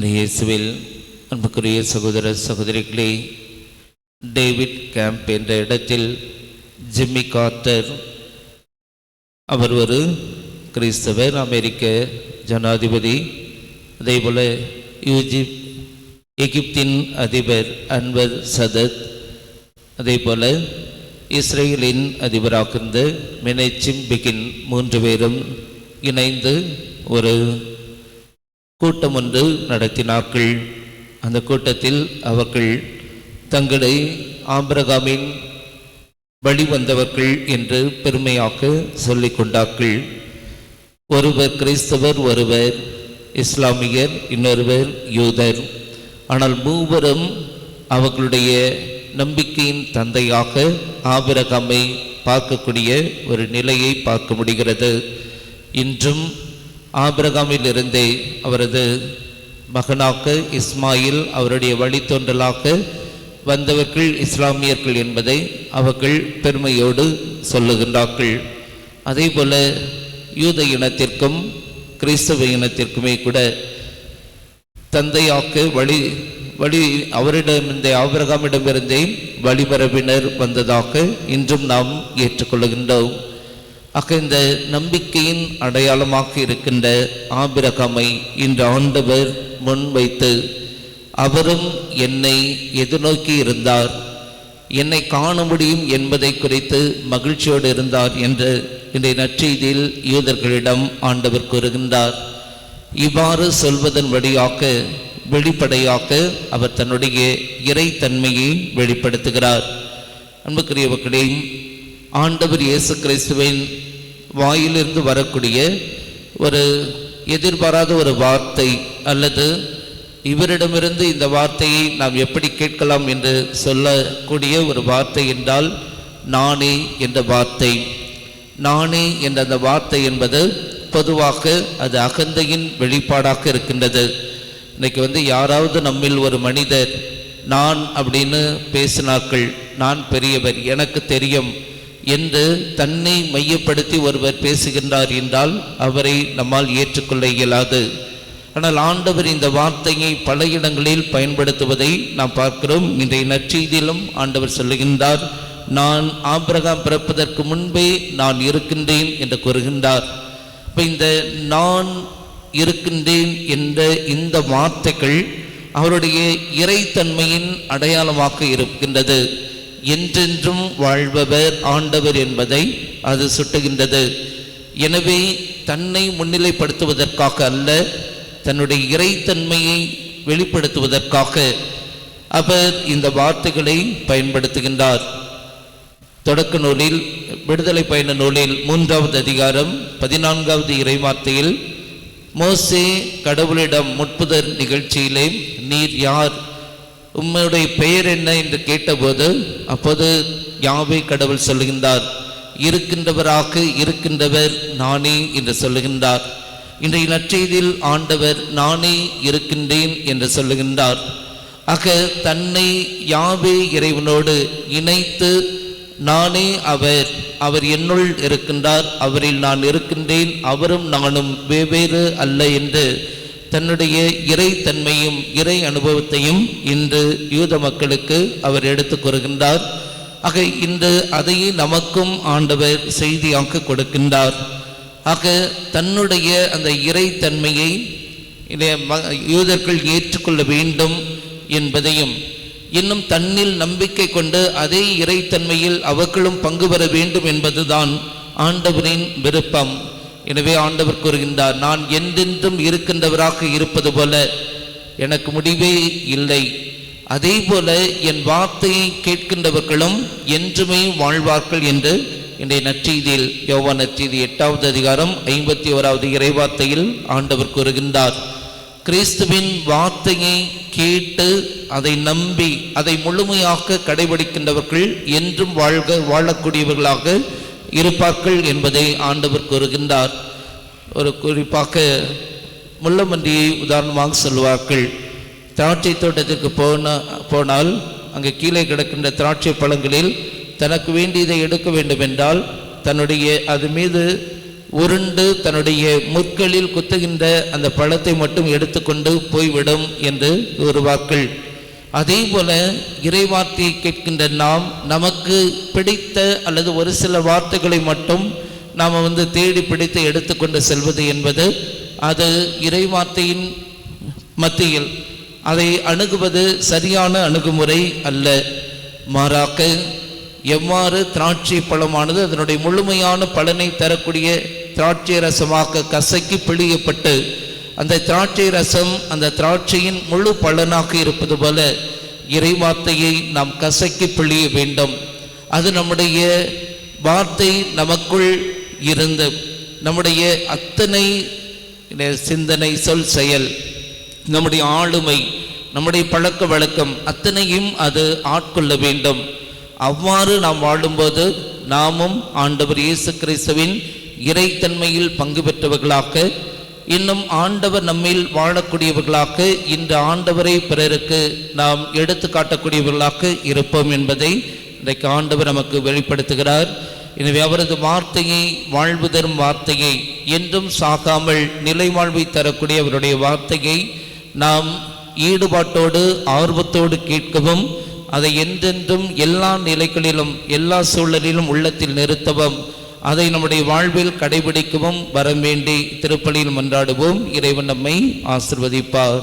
இயேசுவில் அன்புக்குரிய சகோதர சகோதரிகளே, டேவிட் கேம்ப் என்ற இடத்தில் ஜிம்மி கார்ட்டர் அவர் ஒரு கிறிஸ்தவர், அமெரிக்க ஜனாதிபதி. அதேபோல் எகிப்தின் அதிபர் அன்வர் சதத், அதேபோல் இஸ்ரேலின் அதிபராக இருந்த மெனேச்சிம் பிகின், 3 பேரும் இணைந்து ஒரு கூட்டம் ஒன்று நடத்தினார்கள். அந்த கூட்டத்தில் அவர்கள் தங்களை ஆபிரகாமின் வழி வந்தவர்கள் என்று பெருமையாக சொல்லிக் கொண்டார்கள். ஒருவர் கிறிஸ்தவர், ஒருவர் இஸ்லாமியர், இன்னொருவர் யூதர். ஆனால் மூவரும் அவர்களுடைய நம்பிக்கையின் தந்தையாக ஆபிரகாமை பார்க்கக்கூடிய ஒரு நிலையை பார்க்க முடிகிறது. இன்றும் ஆபிரகாமில் இருந்தே அவரது மகனாக இஸ்மாயில், அவருடைய வழித்தோன்றலாக வந்தவர்கள் இஸ்லாமியர்கள் என்பதை அவர்கள் பெருமையோடு சொல்லுகின்றார்கள். அதே போல யூத இனத்திற்கும் கிறிஸ்தவ இனத்திற்குமே கூட தந்தையாக்க வழி அவரிடமிருந்தே, ஆபிரகாமிடமிருந்தே வழிபரப்பினர் வந்ததாக இன்றும் நாம் ஏற்றுக்கொள்கின்றோம். ஆக இந்த நம்பிக்கையின் அடையாளமாக இருக்கின்ற ஆபிரகாமை இன்று ஆண்டவர் முன்வைத்து, அவரும் என்னை எதிர்நோக்கி இருந்தார், என்னை காண முடியும் என்பதை குறித்து மகிழ்ச்சியோடு இருந்தார் என்று இன்றைய நற்செய்தியில் யூதர்களிடம் ஆண்டவர் கூறுகின்றார். இவ்வாறு சொல்வதன் வழியாக வெளிப்படையாக அவர் தன்னுடைய இறைத்தன்மையை வெளிப்படுத்துகிறார். அன்புக்குரியவர்களே, ஆண்டவர் இயேசு கிறிஸ்துவின் வாயிலிருந்து வரக்கூடிய ஒரு எதிர்பாராத ஒரு வார்த்தை, அல்லது இவரிடமிருந்து இந்த வார்த்தையை நாம் எப்படி கேட்கலாம் என்று சொல்லக்கூடிய ஒரு வார்த்தை என்றால் நானே என்ற வார்த்தை. நானே என்ற அந்த வார்த்தை என்பது பொதுவாக அது அகந்தையின் வெளிப்பாடாக இருக்கின்றது. இன்னைக்கு யாராவது நம்மில் ஒரு மனிதர் நான் அப்படின்னு பேசினார்கள், நான் பெரியவர், எனக்கு தெரியும் என்று தன்னை மையப்படுத்தி ஒருவர் பேசுகின்றார் என்றால் அவரை நம்மால் ஏற்றுக்கொள்ள இயலாது. ஆனால் ஆண்டவர் இந்த வார்த்தையை பல இடங்களில் பயன்படுத்துவதை நாம் பார்க்கிறோம். இன்றைய நற்செய்தியிலும் ஆண்டவர் சொல்லுகின்றார், நான் ஆபிரகாம் பிறப்பதற்கு முன்பே நான் இருக்கின்றேன் என்று கூறுகின்றார். இப்போ இந்த நான் இருக்கின்றேன் என்ற இந்த வார்த்தைகள் அவருடைய இறைத்தன்மையின் அடையாளமாக இருக்கின்றது. என்றென்றும் வாழ்பவர் ஆண்டவர் என்பதை அது சுட்டுகின்றது. எனவே தன்னை முன்னிலைப்படுத்துவதற்காக அல்ல, தன்னுடைய இறைத்தன்மையை வெளிப்படுத்துவதற்காக அவர் இந்த வார்த்தைகளை பயன்படுத்துகின்றார். தொடக்க நூலில், விடுதலை பயண நூலில் 3வது அதிகாரம் 14வது இறைவார்த்தையில், மோசே கடவுளிடம் முட்புதர் நிகழ்ச்சியிலே நீர் யார், உம்முடைய பெயர் என்ன என்று கேட்டபோது அப்போது யாவே கடவுள் சொல்லுகின்றார், இருக்கின்றவராக இருக்கின்றவர் நானே என்று சொல்லுகின்றார். இன்றைய நற்செய்தியில் ஆண்டவர் நானே இருக்கின்றேன் என்று சொல்லுகின்றார். ஆக தன்னை யாவே இறைவனோடு இணைத்து, நானே அவர் என்னுள் இருக்கின்றார், அவரில் நான் இருக்கின்றேன், அவரும் நானும் வெவ்வேறு அல்ல என்று தன்னுடைய இறைத்தன்மையும் இறை அனுபவத்தையும் இன்று யூத மக்களுக்கு அவர் எடுத்து கூறுகின்றார். ஆக இன்று அதையே நமக்கும் ஆண்டவர் செய்தியாக்க கொடுக்கின்றார். ஆக தன்னுடைய அந்த இறைத்தன்மையை யூதர்கள் ஏற்றுக்கொள்ள வேண்டும் என்பதையும், இன்னும் தன்னில் நம்பிக்கை கொண்டு அதே இறைத்தன்மையில் அவர்களும் பங்கு பெற வேண்டும் என்பதுதான் ஆண்டவரின் விருப்பம். எனவே ஆண்டவர் கூறுகின்றார், நான் என்றென்றும் இருக்கின்றவராக இருப்பது போல எனக்கு முடிவே இல்லை, அதே போல என் வார்த்தையை கேட்கின்றவர்களும் என்றுமே வாழ்வார்கள் என்று இன்றைய நற்செய்தியில், யோவான் நற்செய்தி 8வது அதிகாரம் 51வது இறைவார்த்தையில் ஆண்டவர் கூறுகின்றார். கிறிஸ்துவின் வார்த்தையை கேட்டு அதை நம்பி அதை முழுமையாக கடைபிடிக்கின்றவர்கள் என்றும் வாழக்கூடியவர்களாக இருப்பார்கள் என்பதை ஆண்டவர் கூறுகின்றார். ஒரு குறிப்பாக முள்ளமண்டியை உதாரணமாக சொல்வார்கள். திராட்சை தோட்டத்திற்கு போனால் அங்கே கீழே கிடக்கின்ற திராட்சை பழங்களில் தனக்கு வேண்டியதை எடுக்க வேண்டும் என்றால் தன்னுடைய அது மீது உருண்டு தன்னுடைய முற்களில் குத்துகின்ற அந்த பழத்தை மட்டும் எடுத்துக்கொண்டு போய்விடும் என்று கூறுவார்கள். அதே போல இறைவார்த்தையை கேட்கின்ற நாம் நமக்கு பிடித்த அல்லது ஒரு சில வார்த்தைகளை மட்டும் நாம் தேடி பிடித்து எடுத்துக்கொண்டு செல்வது என்பது அது இறைவார்த்தையின் மத்தியில் அதை அணுகுவது சரியான அணுகுமுறை அல்ல. மாறாக எவ்வாறு திராட்சை பழமானது அதனுடைய முழுமையான பலனை தரக்கூடிய திராட்சை ரசமாக கசக்கி பிழியப்பட்டு அந்த திராட்சை ரசம் அந்த திராட்சையின் முழு பலனாக இருப்பது போல இறைவார்த்தையை நாம் கசக்கி பிழிய வேண்டும். அது நம்முடைய வார்த்தை நமக்குள் இருந்து நம்முடைய அத்தனை சிந்தனை, சொல், செயல், நம்முடைய ஆளுமை, நம்முடைய பழக்க வழக்கம் அத்தனையும் அது ஆட்கொள்ள வேண்டும். அவ்வாறு நாம் வாழும்போது நாமும் ஆண்டவர் இயேசு கிறிஸ்துவின் இறைத்தன்மையில் பங்கு பெற்றவர்களாக, இன்னும் ஆண்டவர் நம்மில் வாழக்கூடியவர்களாக, இந்த ஆண்டவரை பிறருக்கு நாம் எடுத்து காட்டக்கூடியவர்களாக இருப்போம் என்பதை இன்றைக்கு ஆண்டவர் நமக்கு வெளிப்படுத்துகிறார். எனவே அவரது வார்த்தையை, வாழ்வு தரும் வார்த்தையை, என்றும் சாகாமல் நிலை வாழ்வை தரக்கூடிய அவருடைய வார்த்தையை நாம் ஈடுபாட்டோடு ஆர்வத்தோடு கேட்கவும், அதை என்றென்றும் எல்லா நிலைகளிலும் எல்லா சூழலிலும் உள்ளத்தில் நிறுத்தவும், அதை நம்முடைய வாழ்வில் கடைபிடிக்கவும் வர வேண்டி திருப்பலியில் மன்றாடுவோம். இறைவன் நம்மை ஆசிர்வதிப்பார்.